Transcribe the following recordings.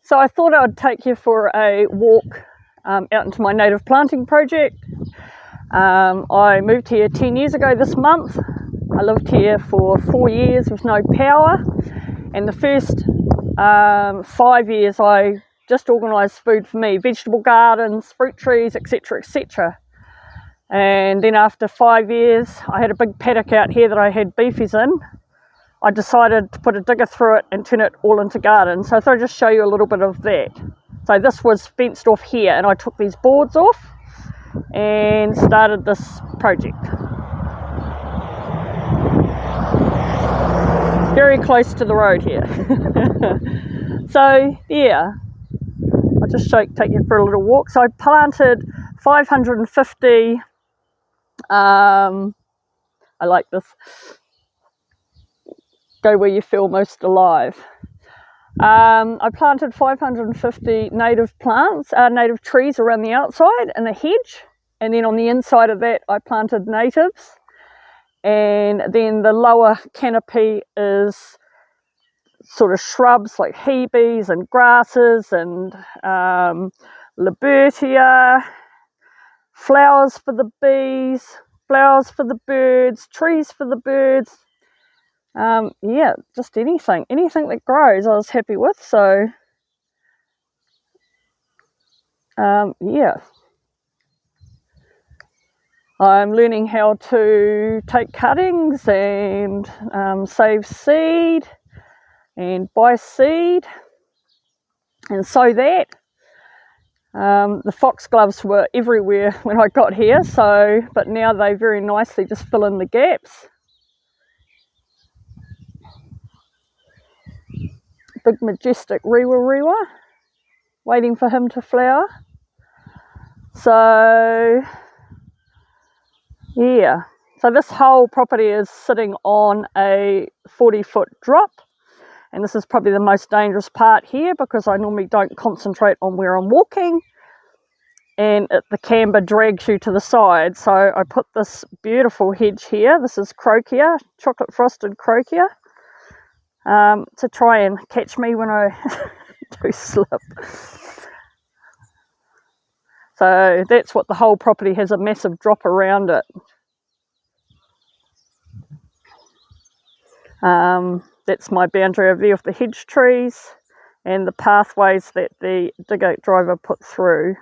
So I thought I'd take you for a walk out into my native planting project. I moved here 10 years ago this month. I lived here for 4 years with no power, and the first 5 years I just organised food for me, vegetable gardens, fruit trees, etc, etc. And then after 5 years I had a big paddock out here that I had beefies in. I decided to put a digger through it and turn it all into gardens. So I thought I'd just show you a little bit of that. So this was fenced off here, and I took these boards off and started this project. Very close to the road here. So yeah, I'll just take you for a little walk. So I planted 550, I like this, go where you feel most alive. I planted 550 native plants, native trees around the outside and a hedge, and then on the inside of that I planted natives, and then the lower canopy is sort of shrubs like hebes and grasses and libertia, flowers for the bees, flowers for the birds, trees for the birds. Yeah, just anything that grows I was happy with. So yeah, I'm learning how to take cuttings and save seed and buy seed and sow that. The foxgloves were everywhere when I got here, so but now they very nicely just fill in the gaps. Big majestic rewa, waiting for him to flower. So yeah, so this whole property is sitting on a 40-foot drop, and this is probably the most dangerous part here because I normally don't concentrate on where I'm walking, and the camber drags you to the side. So I put this beautiful hedge here. This is crocea, chocolate frosted crocea, to try and catch me when I do slip. So that's what the whole property has, a massive drop around it. That's my boundary over there of the hedge trees and the pathways that the digger driver put through.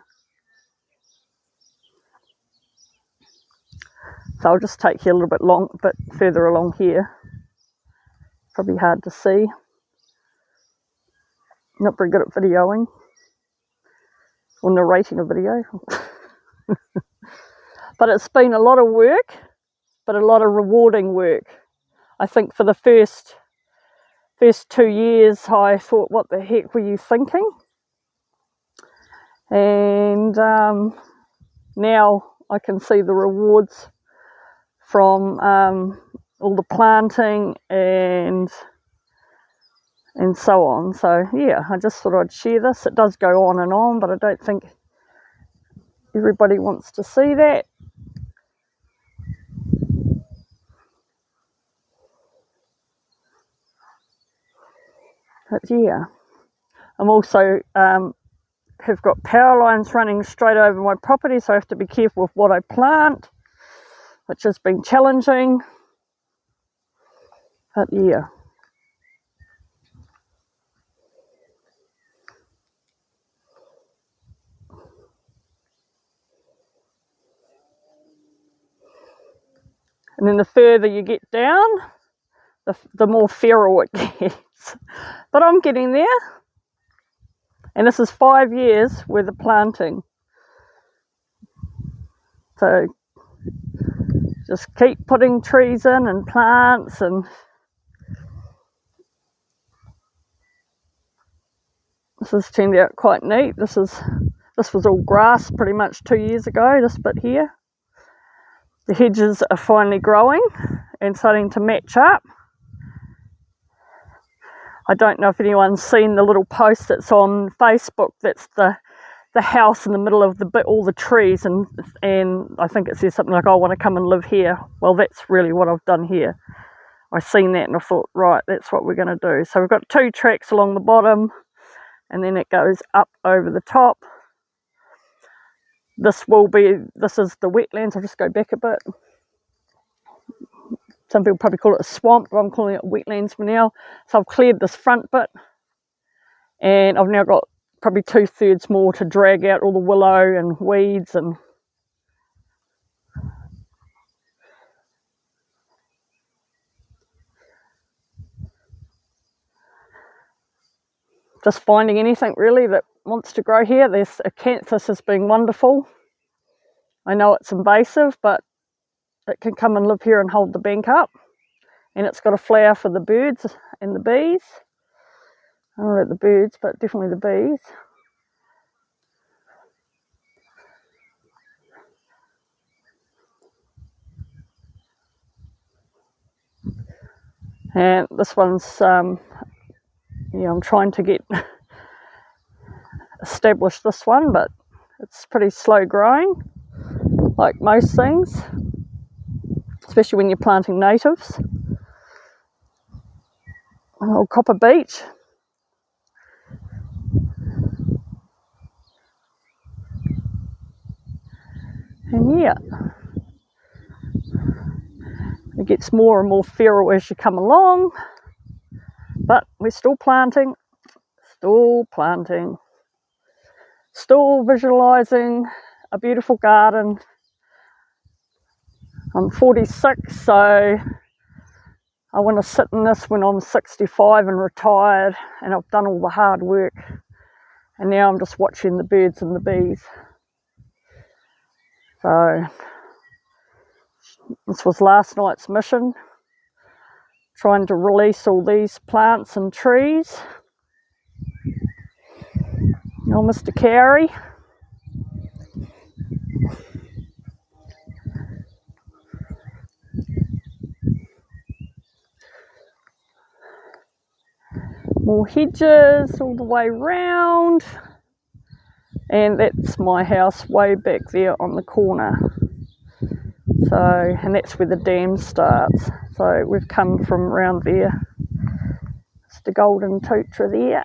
So I'll just take you a little bit further along here. Probably hard to see. Not very good at videoing or narrating a video. But it's been a lot of work, but a lot of rewarding work. I think for the first 2 years I thought, what the heck were you thinking? And now I can see the rewards from all the planting and so on. So yeah, I just thought I'd share this. It does go on and on, but I don't think everybody wants to see that. But yeah, I'm also have got power lines running straight over my property, so I have to be careful with what I plant, which has been challenging. But yeah. And then the further you get down, the more feral it gets. But I'm getting there. And this is 5 years worth of planting. So just keep putting trees in and plants, and this has turned out quite neat. This was all grass pretty much 2 years ago, this bit here. The hedges are finally growing and starting to match up. I don't know if anyone's seen the little post that's on Facebook. That's the house in the middle of all the trees, and I think it says something like, "I want to come and live here." Well, that's really what I've done here. I seen that and I thought, right, that's what we're going to do. So we've got 2 tracks along the bottom, and then it goes up over the top. This is the wetlands. I'll just go back a bit. Some people probably call it a swamp, but I'm calling it wetlands for now. So I've cleared this front bit, and I've now got probably 2/3 more to drag out all the willow and weeds and just finding anything really that wants to grow here. This acanthus has been wonderful. I know it's invasive, but it can come and live here and hold the bank up. And it's got a flower for the birds and the bees. I don't know about the birds, but definitely the bees. And this one's, I'm trying to get established this one, but it's pretty slow growing, like most things, especially when you're planting natives. An old copper beech. And yeah, it gets more and more feral as you come along, but we're still planting, still visualising a beautiful garden. I'm 46, so I want to sit in this when I'm 65 and retired, and I've done all the hard work, and now I'm just watching the birds and the bees. So this was last night's mission, trying to release all these plants and trees. Oh, Mr. Cowrie. More hedges all the way round, and that's my house way back there on the corner. So, and that's where the dam starts. So we've come from around there. It's the Golden Tootra there.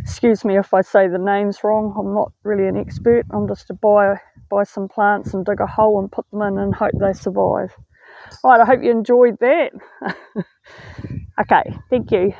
Excuse me if I say the names wrong. I'm not really an expert. I'm just to buy some plants and dig a hole and put them in and hope they survive. Right, I hope you enjoyed that. Okay, thank you.